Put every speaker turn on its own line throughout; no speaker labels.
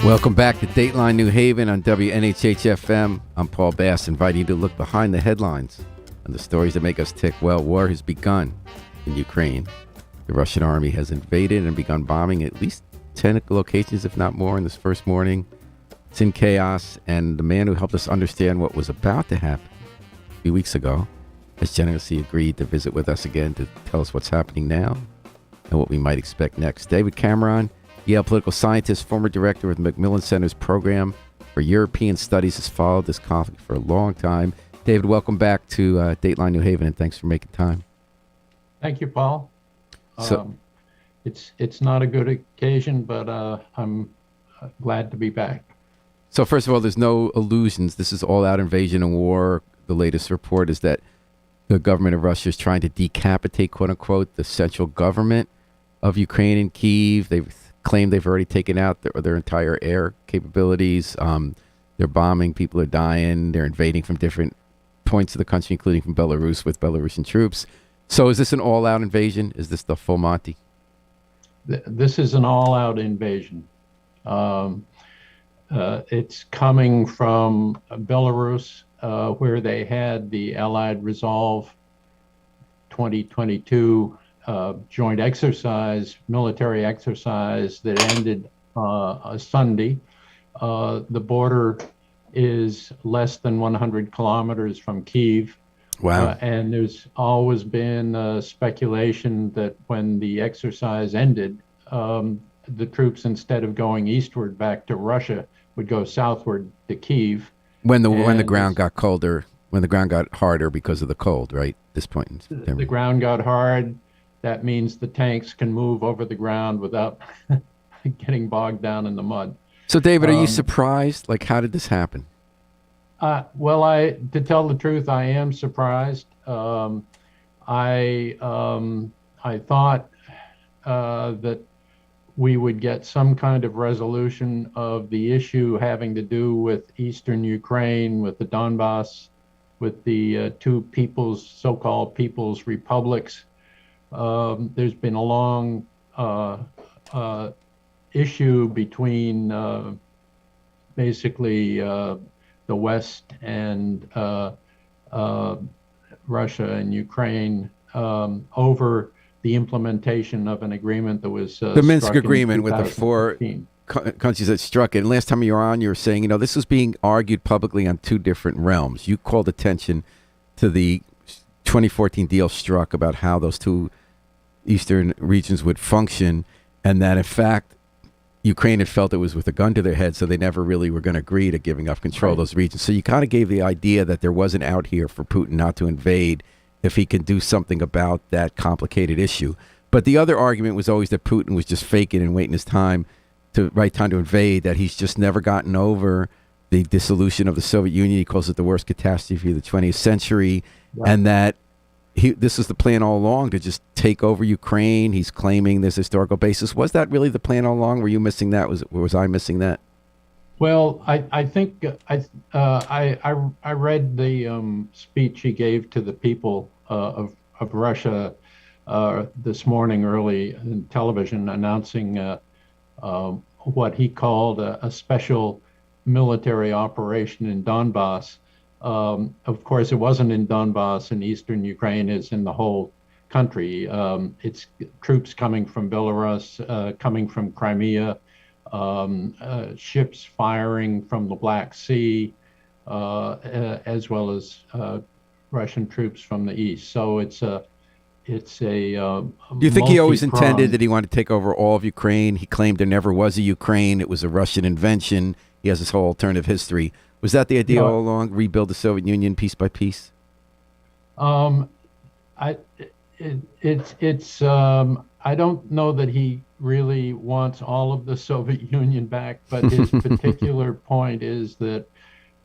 Welcome back to Dateline New Haven on WNHH-FM. I'm Paul Bass, inviting you to look behind the headlines and the stories that make us tick. Well, war has begun in Ukraine. The Russian army has invaded and begun bombing at least 10 locations, if not more, in this first morning. It's in chaos, and the man who helped us understand what was about to happen a few weeks ago has generously agreed to visit with us again to tell us what's happening now and what we might expect next. David Cameron, Yale political scientist, former director of the Macmillan Center's program for European Studies, has followed this conflict for a long time. David, welcome back to Dateline New Haven, and thanks for making time.
Thank you, Paul. It's not a good occasion, but I'm glad to be back.
So first of all, there's no illusions. This is all-out invasion and war. The latest report is that the government of Russia is trying to decapitate, quote-unquote, the central government of Ukraine and Kyiv. They've claimed they've already taken out their entire air capabilities. They're bombing. People are dying. They're invading from different points of the country, including from Belarus with Belarusian troops. So is this an all-out invasion? Is this the full Monty?
This is an all-out invasion. It's coming from Belarus, where they had the Allied Resolve 2022 joint exercise, military exercise that ended Sunday. The border is less than 100 kilometers from Kyiv.
Wow.
And there's always been speculation that when the exercise ended, the troops, instead of going eastward back to Russia, would go southward to Kyiv.
When the ground got colder, when the ground got harder because of the cold, right? This point in September.
The ground got hard. That means the tanks can move over the ground without getting bogged down in the mud.
So, David, are you surprised? Like, how did this happen?
Well, to tell the truth, I am surprised. I thought that we would get some kind of resolution of the issue having to do with Eastern Ukraine, with the Donbass, with the two so-called people's republics. There's been a long issue between basically the West and Russia and Ukraine over the implementation of an agreement that was
the Minsk
struck
agreement with the four countries that struck it. And last time you were on, you were saying, this was being argued publicly on two different realms. You called attention to the 2014 deal struck about how those two eastern regions would function, and that in fact Ukraine had felt it was with a gun to their head, so they never really were going to agree to giving up control of those regions. So you kind of gave the idea that there wasn't out here for Putin not to invade if he can do something about that complicated issue. But the other argument was always that Putin was just faking and waiting his right time to invade, that he's just never gotten over the dissolution of the Soviet Union. He calls it the worst catastrophe of the 20th century, and that this was the plan all along, to just take over Ukraine. He's claiming this historical basis. Was that really the plan all along? Were you missing that? Was I missing that?
Well, I think I read the speech he gave to the people of Russia this morning early in television, announcing what he called a special military operation in Donbass. Of course, it wasn't in Donbass in eastern Ukraine, it's in the whole country. It's troops coming from Belarus, coming from Crimea, ships firing from the Black Sea, as well as Russian troops from the east. So it's a
Do you think he always intended that he wanted to take over all of Ukraine? He claimed there never was a Ukraine. It was a Russian invention. He has this whole alternative history. Was that the idea all along? Rebuild the Soviet Union piece by piece?
I don't know that he really wants all of the Soviet Union back, but his particular point is that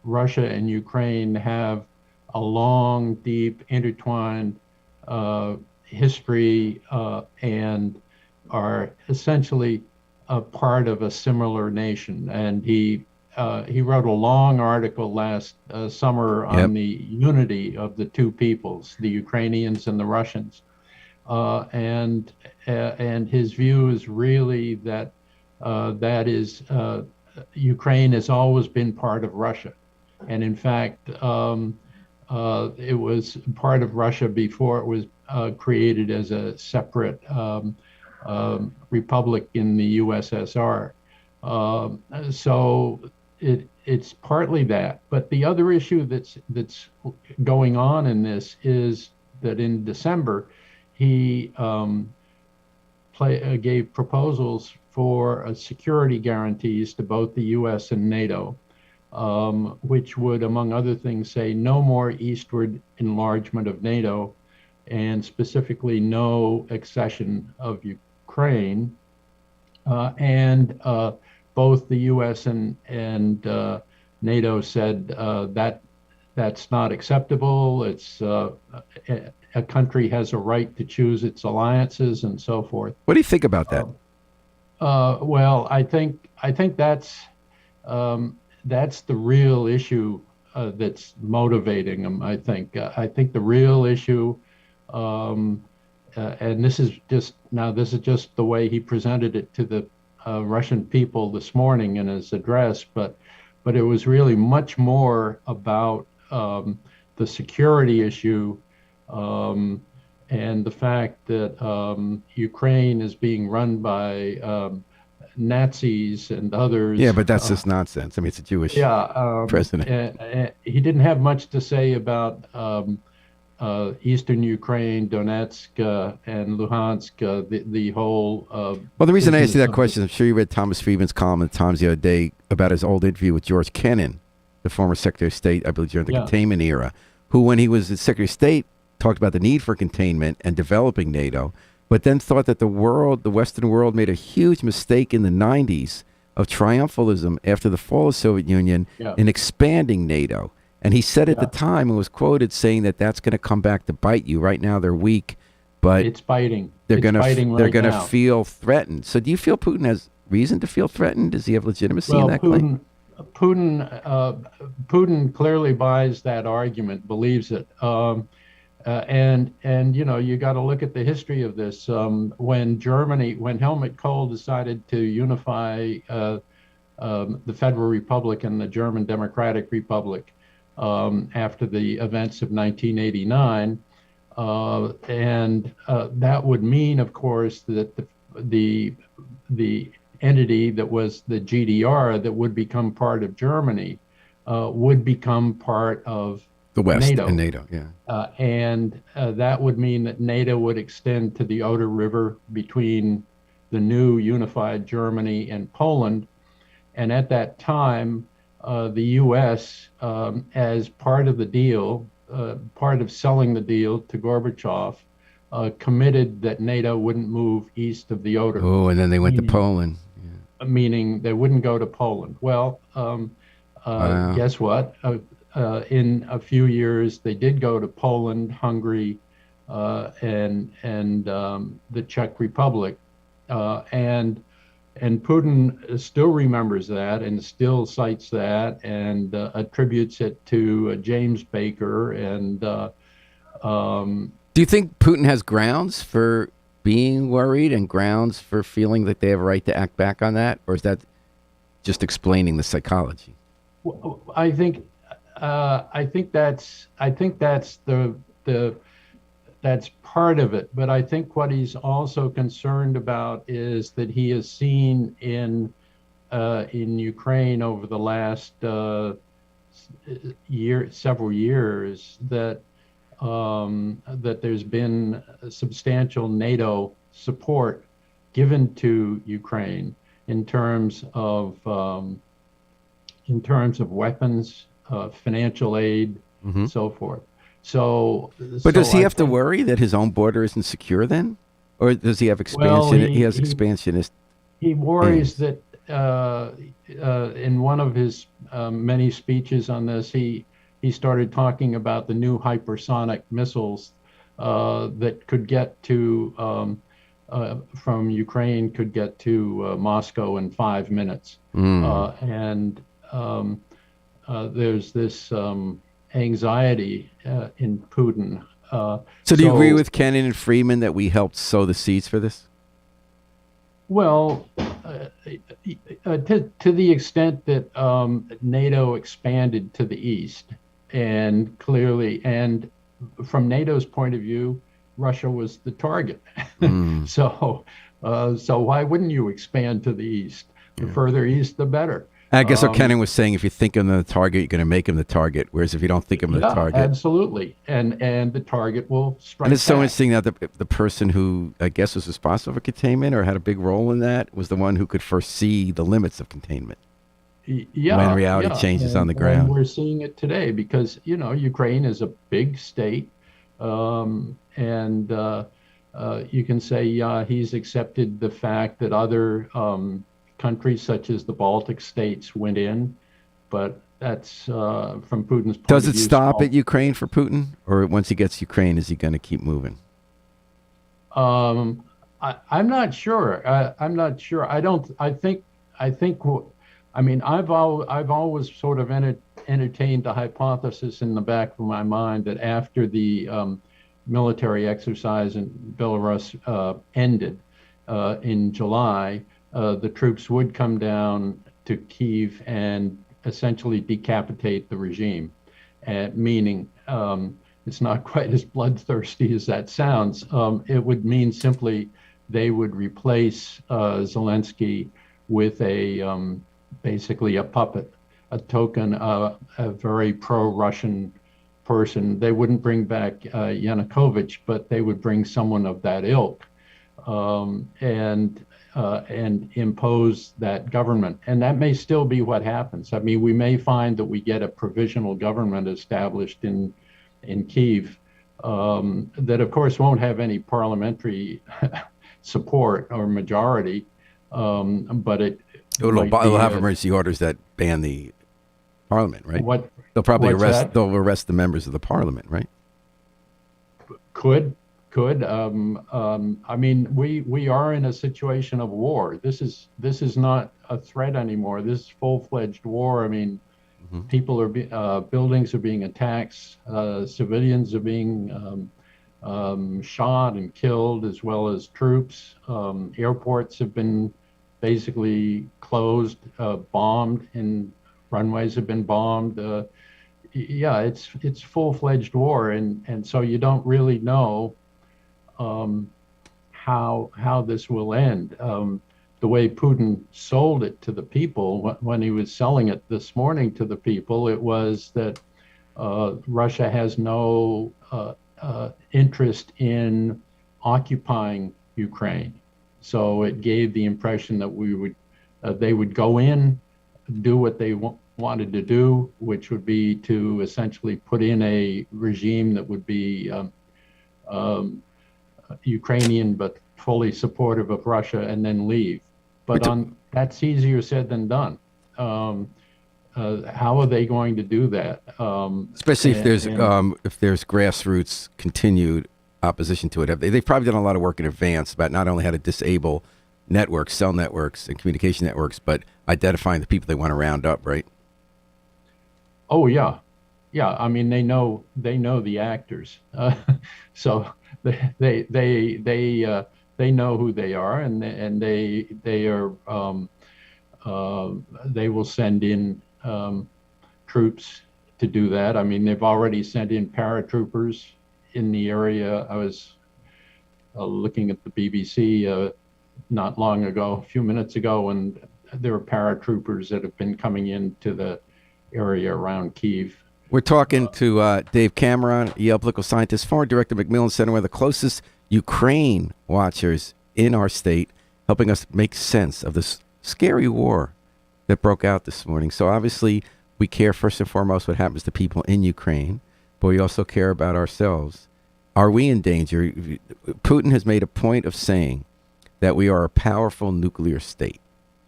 Russia and Ukraine have a long, deep, intertwined history and are essentially a part of a similar nation. And he wrote a long article last summer on the unity of the two peoples, the Ukrainians and the Russians. And his view is really that that is Ukraine has always been part of Russia, and in fact, it was part of Russia before it was created as a separate republic in the USSR. So it's partly that, but the other issue that's going on in this is that in December he gave proposals for security guarantees to both the U.S. and NATO, which would, among other things, say no more eastward enlargement of NATO, and specifically no accession of Ukraine. And both the U.S. and NATO said that that's not acceptable. It's a country has a right to choose its alliances and so forth.
What do you think about that?
Well, I think that's the real issue that's motivating them. I think the real issue, and this is just the way he presented it to the Russian people this morning in his address, but it was really much more about the security issue. And the fact that Ukraine is being run by Nazis and others.
Yeah, but that's just nonsense. I mean, it's a Jewish president.
He didn't have much to say about Eastern Ukraine, Donetsk, and Luhansk, the whole.
Well, the reason I asked you that question, I'm sure you read Thomas Friedman's column in the Times the other day about his old interview with George Kennan, the former Secretary of State, I believe during the containment era, who, when he was the Secretary of State, talked about the need for containment and developing NATO, but then thought that the Western world, made a huge mistake in the 90s of triumphalism after the fall of the Soviet Union in expanding NATO. And he said at the time, and was quoted saying that that's going to come back to bite you. Right now they're weak, but
it's biting.
They're going to feel threatened. So do you feel Putin has reason to feel threatened? Does he have legitimacy in that claim?
Putin clearly buys that argument, believes it. And you got to look at the history of this. When Helmut Kohl decided to unify the Federal Republic and the German Democratic Republic after the events of 1989, and that would mean, of course, that the entity that was the GDR that would become part of Germany would become part of
the West
NATO.
And NATO,
and that would mean that NATO would extend to the Oder River between the new unified Germany and Poland. And at that time, the U.S., as part of the deal, part of selling the deal to Gorbachev, committed that NATO wouldn't move east of the Oder.
Oh, and then they went to Poland.
Meaning they wouldn't go to Poland. Well, guess what? In a few years, they did go to Poland, Hungary, and the Czech Republic, and Putin still remembers that and still cites that and attributes it to James Baker. And
do you think Putin has grounds for being worried and grounds for feeling that they have a right to act back on that, or is that just explaining the psychology?
Well, I think that's that's part of it. But I think what he's also concerned about is that he has seen in Ukraine over the last several years that there's been substantial NATO support given to Ukraine in terms of weapons, financial aid, so forth.
But does he have to worry that his own border isn't secure then, or does he have expansion? He has expansionist.
He worries that in one of his many speeches on this, he started talking about the new hypersonic missiles that could get to from Ukraine could get to Moscow in 5 minutes, and there's this anxiety in Putin.
So do you agree with Kennan and Friedman that we helped sow the seeds for this?
Well, to the extent that NATO expanded to the east, and clearly, and from NATO's point of view, Russia was the target.
Mm,
So why wouldn't you expand to the east? The
yeah.
further east, the better.
I guess what
Um,
Kennan was saying, if you think of the target, you're going to make him the target. Whereas if you don't think of him the
yeah,
target,
absolutely, and the target will
and it's
strike
so
back.
interesting that the person who I guess was responsible for containment or had a big role in that was the one who could foresee the limits of containment when
Yeah,
reality
yeah,
changes on the
and
ground.
we're seeing it today because Ukraine is a big state, and you can say, yeah, he's accepted the fact that other countries such as the Baltic states went in, but that's from Putin's point
Does
of
it
view,
stop at
small
Ukraine for
states.
Putin, or once he gets Ukraine, is he going to keep moving?
I'm not sure. I'm not sure. I don't. I think. I mean, I've always sort of entertained the hypothesis in the back of my mind that after the military exercise in Belarus ended in July, the troops would come down to Kiev and essentially decapitate the regime, meaning it's not quite as bloodthirsty as that sounds. It would mean simply they would replace Zelensky with a basically a puppet, a token, a very pro-Russian person. They wouldn't bring back Yanukovych, but they would bring someone of that ilk, and impose that government. And that may still be what happens. I mean, we may find that we get a provisional government established in Kiev, that of course won't have any parliamentary support or majority, but it might
It'll
be
have emergency orders that ban the parliament, right?
what
They'll probably
what's
arrest.
that?
They'll arrest the members of the parliament, right?
Could could I mean, we are in a situation of war. This is not a threat anymore. This is full-fledged war. I mean,
Hmm.
buildings are being attacked, civilians are being shot and killed, as well as troops. Airports have been basically closed, bombed, and runways have been bombed. Yeah, it's full-fledged war, and so you don't really know um, how this will end. The way Putin sold it to the people when he was selling it this morning to the people, it was that Russia has no interest in occupying Ukraine. So it gave the impression that they would go in, do what they wanted to do, which would be to essentially put in a regime that would be um, Ukrainian but fully supportive of Russia, and then leave. But that's easier said than done. Um, how are they going to do that?
Especially
And
if there's grassroots continued opposition to it. They've probably done a lot of work in advance about not only how to disable networks, cell networks, and communication networks, but identifying the people they want to round up, right?
oh yeah, yeah. I mean, they know the actors, so they know who they are, and they are they will send in troops to do that. I mean, they've already sent in paratroopers in the area. I was looking at the BBC not long ago, a few minutes ago, and there are paratroopers that have been coming into the area around Kiev.
We're talking to Dave Cameron, Yale political scientist, former director of Macmillan Center, one of the closest Ukraine watchers in our state, helping us make sense of this scary war that broke out this morning. So obviously, we care first and foremost what happens to people in Ukraine, but we also care about ourselves. Are we in danger? Putin has made a point of saying that we are a powerful nuclear state,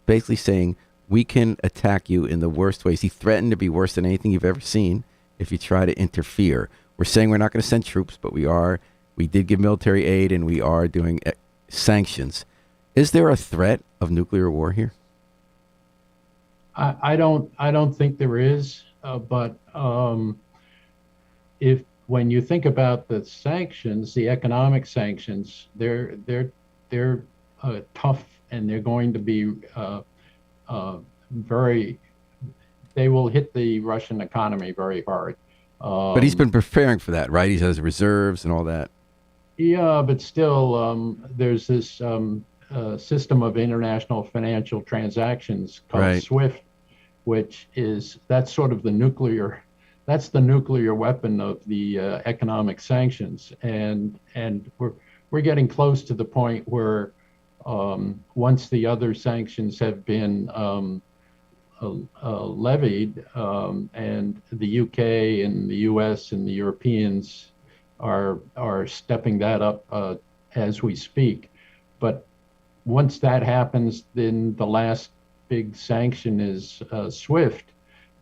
basically saying we can attack you in the worst ways. He threatened to be worse than anything you've ever seen if you try to interfere. We're saying we're not going to send troops, but we are. We did give military aid, and we are doing sanctions. Is there a threat of nuclear war here?
I don't think there is, but if when you think about the sanctions, the economic sanctions, they're tough, and they're going to be uh, very. They will hit the Russian economy very hard.
But he's
Um,
been preparing for that, right? He has reserves and all that.
yeah, but still, there's this system of international financial transactions called
Right.
SWIFT, which is that's sort of the nuclear. That's the nuclear weapon of the economic sanctions, and we're getting close to the point where once the other sanctions have been levied, and the UK and the US and the Europeans are stepping that up as we speak. But once that happens, then the last big sanction is SWIFT,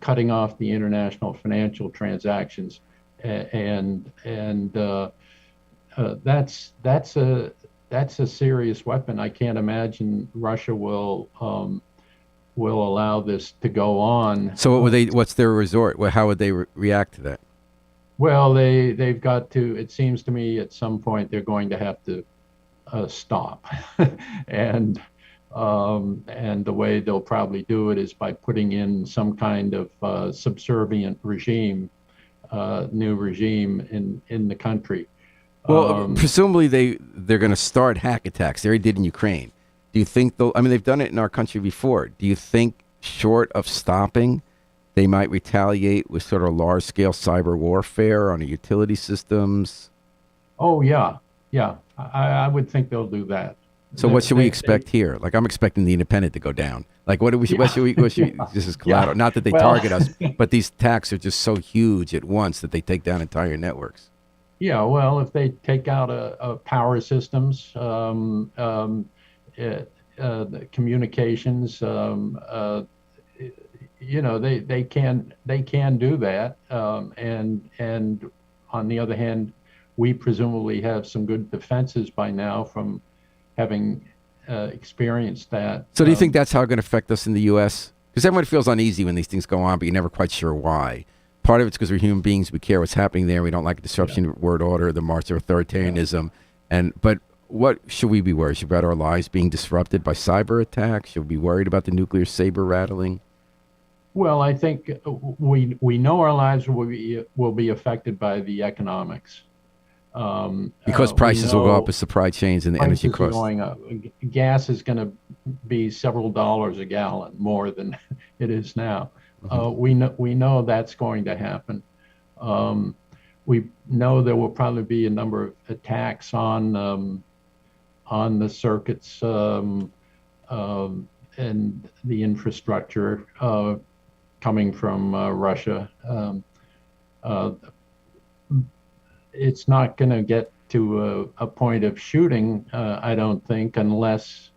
cutting off the international financial transactions, and that's a serious weapon. I can't imagine Russia will allow this to go on.
So what would they? What's their resort? Well, how would they react to that?
Well, they've got to. It seems to me at some point they're going to have to stop, and and the way they'll probably do it is by putting in some kind of subservient regime, new regime in the country.
Well,
Um,
presumably they're going to start hack attacks. They already did in Ukraine. Do you think they'll? I mean, they've done it in our country before. Do you think, short of stopping, they might retaliate with sort of large scale cyber warfare on the utility systems?
oh yeah, yeah. I would think they'll do that.
So what should we
They
expect here? Like I'm expecting the Independent to go down. Like what do we?
yeah,
What should we?
yeah,
This is
yeah.
collateral. Not that they
Well,
target us, but these attacks are just so huge at once that they take down entire networks.
yeah. Well, if they take out a power systems, uh, the communications, they can do that. And on the other hand, we presumably have some good defenses by now from having experienced that.
So do you think that's how it's going to affect us in the U.S.? Because everyone feels uneasy when these things go on, but you're never quite sure why. Part of it's because we're human beings. We care what's happening there. We don't like disruption of word order, the march of authoritarianism. But what should we be worried about? Our lives being disrupted by cyber attacks? Should we be worried about the nuclear saber rattling?
Well, I think we know our lives will be affected by the economics.
Because
We
prices will go up
know
as supply chains and the energy
prices are
costs.
going up. Gas is going to be several dollars a gallon more than it is now.
Hmm.
We know that's going to happen. Um, we know there will probably be a number of attacks on the circuits, and the infrastructure coming from Russia. Uh, it's not going to get to a point of shooting, I don't think, unless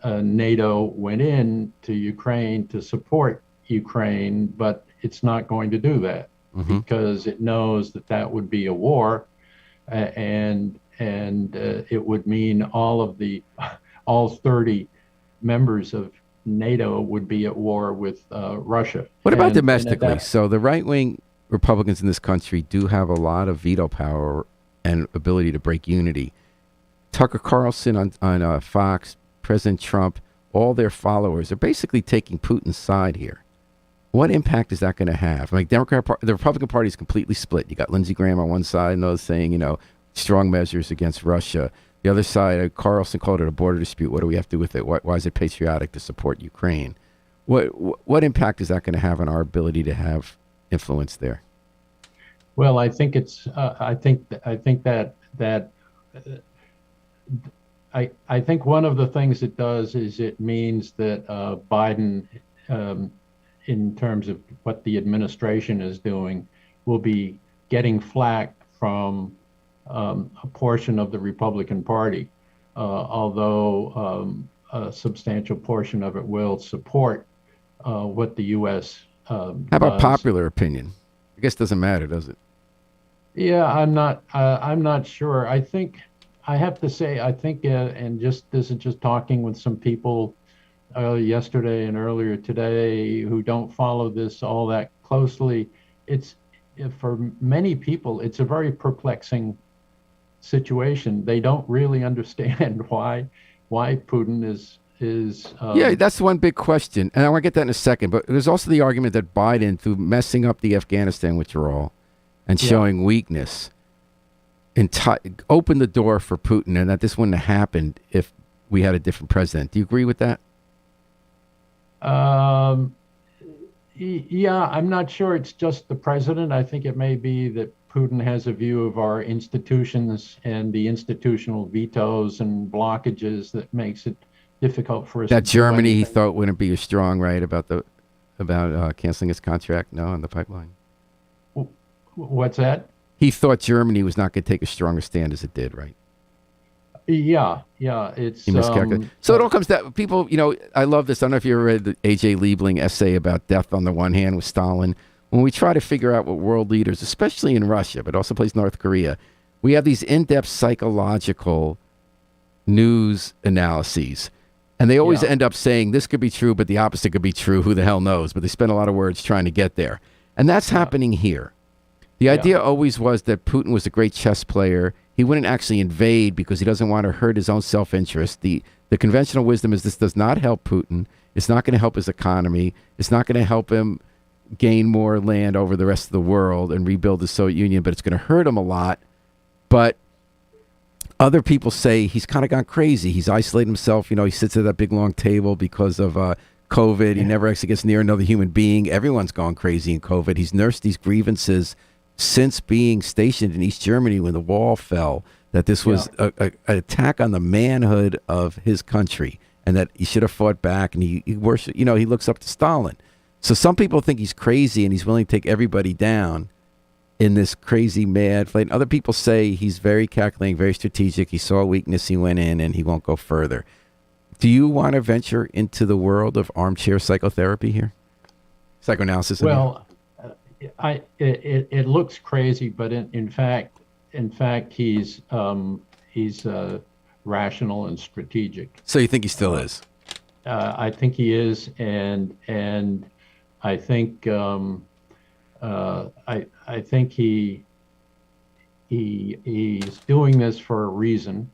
NATO went in to Ukraine to support Ukraine, but it's not going to do that
Hmm.
because it knows that that would be a war, and it would mean all 30 members of NATO would be at war with Russia.
What about
And at
domestically?
that,
So the right wing Republicans in this country do have a lot of veto power and ability to break unity. Tucker Carlson on Fox, President Trump, all their followers are basically taking Putin's side here. What impact is that going to have? Like the Republican Party is completely split. You got Lindsey Graham on one side, and those saying, strong measures against Russia. The other side, Carlson called it a border dispute. What do we have to do with it? Why is it patriotic to support Ukraine? What impact is that going to have on our ability to have influence there?
well, I think it's I think that I think one of the things it does is it means that Biden, um, in terms of what the administration is doing, will be getting flack from a portion of the Republican Party, although a substantial portion of it will support what the U.S.
How about
does.
popular opinion? I guess it doesn't matter, does it?
Yeah, I'm not sure. I think I have to say I think and just this is just talking with some people yesterday and earlier today who don't follow this all that closely. It's for many people it's a very perplexing situation. They don't really understand why Putin is
Yeah, that's one big question, and I want to get that in a second. But there's also the argument that Biden, through messing up the Afghanistan withdrawal and
yeah.
showing weakness, opened the door for Putin, and that this wouldn't have happened if we had a different president. Do you agree with that?
Um, yeah, I'm not sure it's just the president. I think it may be that Putin has a view of our institutions and the institutional vetoes and blockages that makes it difficult for us
That
to do
Germany he
anything.
thought wouldn't be as strong, right, about canceling his contract, no, on the pipeline.
What's that?
He thought Germany was not going to take a stronger stand as it did, right?
Yeah, yeah,
He miscalculated. So it all comes down. People, I love this. I don't know if you ever read the A.J. Liebling essay about death on the one hand with Stalin. When we try to figure out what world leaders, especially in Russia, but also places North Korea, we have these in-depth psychological news analyses. And they always
yeah,
end up saying this could be true, but the opposite could be true. Who the hell knows? But they spend a lot of words trying to get there. And that's
yeah,
happening here. The
yeah,
idea always was that Putin was a great chess player. He wouldn't actually invade because he doesn't want to hurt his own self-interest. The conventional wisdom is this does not help Putin. It's not going to help his economy. It's not going to help him gain more land over the rest of the world and rebuild the Soviet Union, but it's going to hurt him a lot. But other people say he's kind of gone crazy. He's isolated himself. He sits at that big long table because of COVID. He
yeah,
never actually gets near another human being. Everyone's gone crazy in COVID. He's nursed these grievances since being stationed in East Germany when the wall fell, that this
yeah,
was an attack on the manhood of his country and that he should have fought back. And he worship, he looks up to Stalin. So some people think he's crazy and he's willing to take everybody down in this crazy mad fight. Other people say he's very calculating, very strategic. He saw a weakness, he went in, and he won't go further. Do you want to venture into the world of armchair psychotherapy here? Psychoanalysis?
well, it looks crazy, but in fact, he's rational and strategic.
So you think he still is?
I think he is, and I think I think he's doing this for a reason,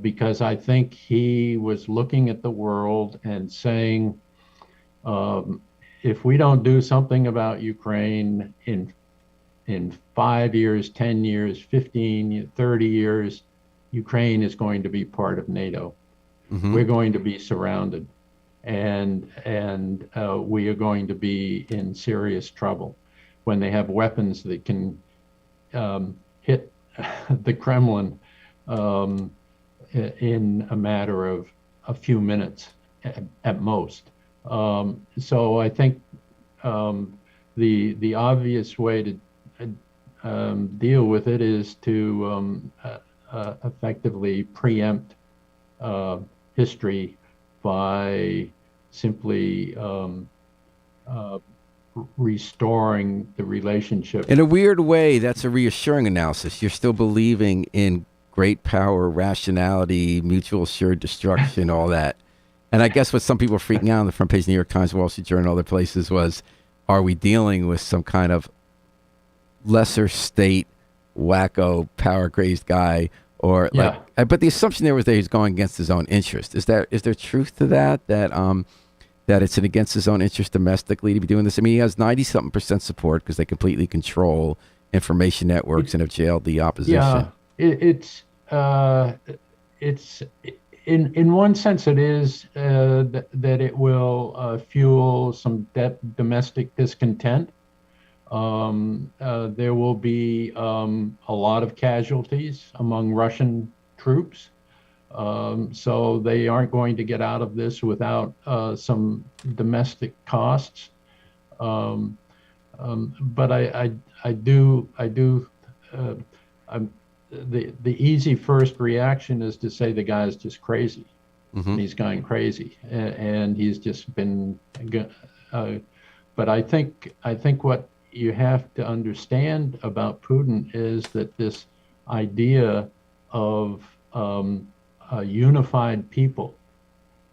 because I think he was looking at the world and saying, if we don't do something about Ukraine in 5 years, 10 years, 15, 30 years, Ukraine is going to be part of NATO.
Mm-hmm.
We're going to be surrounded, and we are going to be in serious trouble when they have weapons that can hit the Kremlin in a matter of a few minutes at most. So I think the obvious way to deal with it is to effectively preempt history by simply restoring the relationship.
In a weird way, that's a reassuring analysis. You're still believing in great power, rationality, mutual assured destruction, all that. And I guess what some people are freaking out on the front page of the New York Times, Wall Street Journal, other places was, are we dealing with some kind of lesser state, wacko, power-crazed guy? Or
Yeah.
but the assumption there was that he's going against his own interest. Is there truth to that? That it's against his own interest domestically to be doing this? I mean, he has 90-something% support because they completely control information networks and have jailed the opposition.
Yeah, it's in one sense it is that it will fuel some domestic discontent. There will be a lot of casualties among Russian troops. So they aren't going to get out of this without some domestic costs. But I do the easy first reaction is to say the guy's just crazy.
Mm-hmm.
He's going crazy, and he's just been. But I think what you have to understand about Putin is that this idea of a unified people,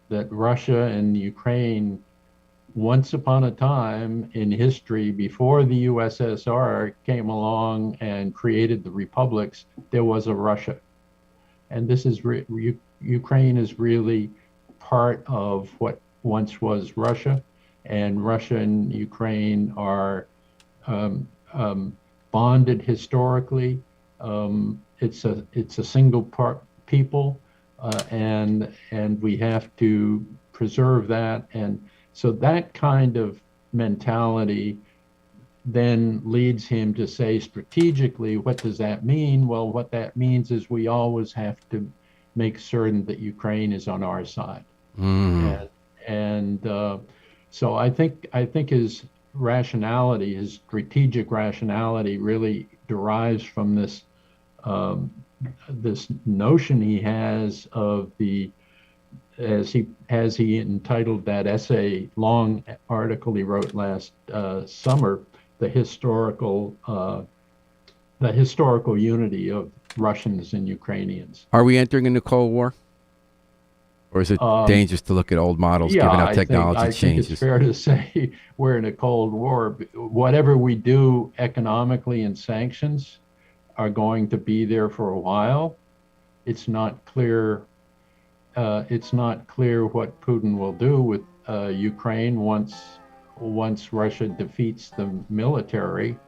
that Russia and Ukraine once upon a time in history, before the USSR came along and created the republics, there was a Russia. And this is Ukraine is really part of what once was Russia, and Russia and Ukraine are bonded historically. It's a single part people, and we have to preserve that. And so that kind of mentality then leads him to say strategically, what does that mean? Well, what that means is we always have to make certain that Ukraine is on our side. And so I think his rationality, his strategic rationality, really derives from this this notion he has of the, as he entitled that essay, long article he wrote last summer, the historical unity of Russians and Ukrainians.
Are we entering a new Cold War? Or is it dangerous to look at old models given how technology changes?
I think it's fair to say we're in a Cold War. Whatever we do economically and sanctions are going to be there for a while. It's not clear. It's not clear what Putin will do with Ukraine once Russia defeats the military.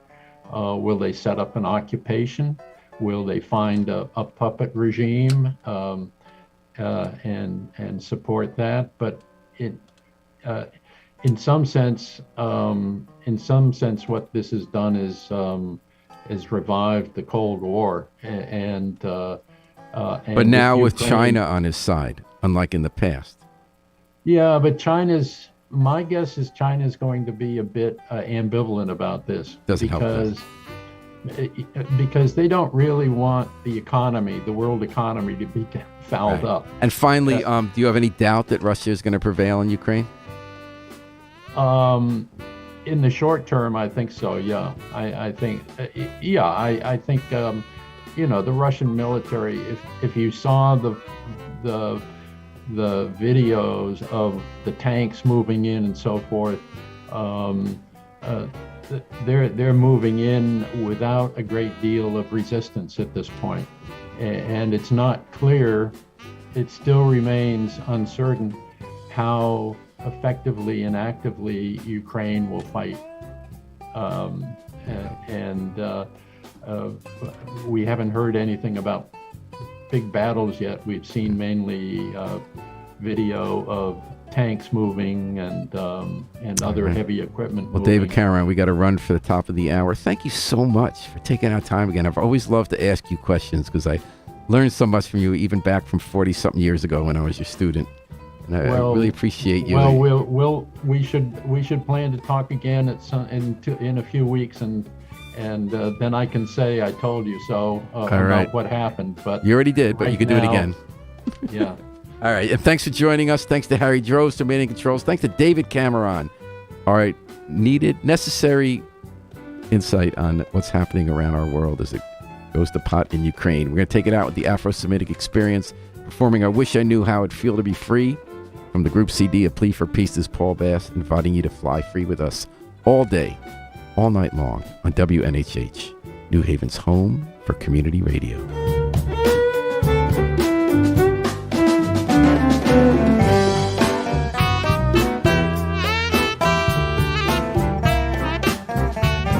Will they set up an occupation? Will they find a puppet regime? And support that, but in some sense, what this has done is revived the Cold War,
but now with China on his side, unlike in the past.
Yeah, but my guess is China's going to be a bit ambivalent about this.
Doesn't help this.
Because they don't really want the world economy, to be fouled up.
And finally, do you have any doubt that Russia is going to prevail in Ukraine?
In the short term, I think so. Yeah, I think. I think. The Russian military. If you saw the videos of the tanks moving in and so forth. They're moving in without a great deal of resistance at this point. And it's not clear, it still remains uncertain how effectively and actively Ukraine will fight. We haven't heard anything about big battles yet. We've seen mainly video of tanks moving and other heavy equipment moving.
David Cameron, we got to run for the top of the hour. Thank you so much for taking our time again. I've always loved to ask you questions because I learned so much from you, even back from 40-something years ago when I was your student. And I really appreciate you.
Well, we should plan to talk again in a few weeks, and then I can say I told you so about what happened. But
you already did, but you can do it again.
Yeah.
All right, and thanks for joining us. Thanks to Harry Droz, Domain Controls. Thanks to David Cameron. All right, necessary insight on what's happening around our world as it goes to pot in Ukraine. We're going to take it out with the Afro-Semitic Experience, performing I Wish I Knew How It'd Feel to Be Free. From the group CD, A Plea for Peace, is Paul Bass, inviting you to fly free with us all day, all night long on WNHH, New Haven's home for community radio.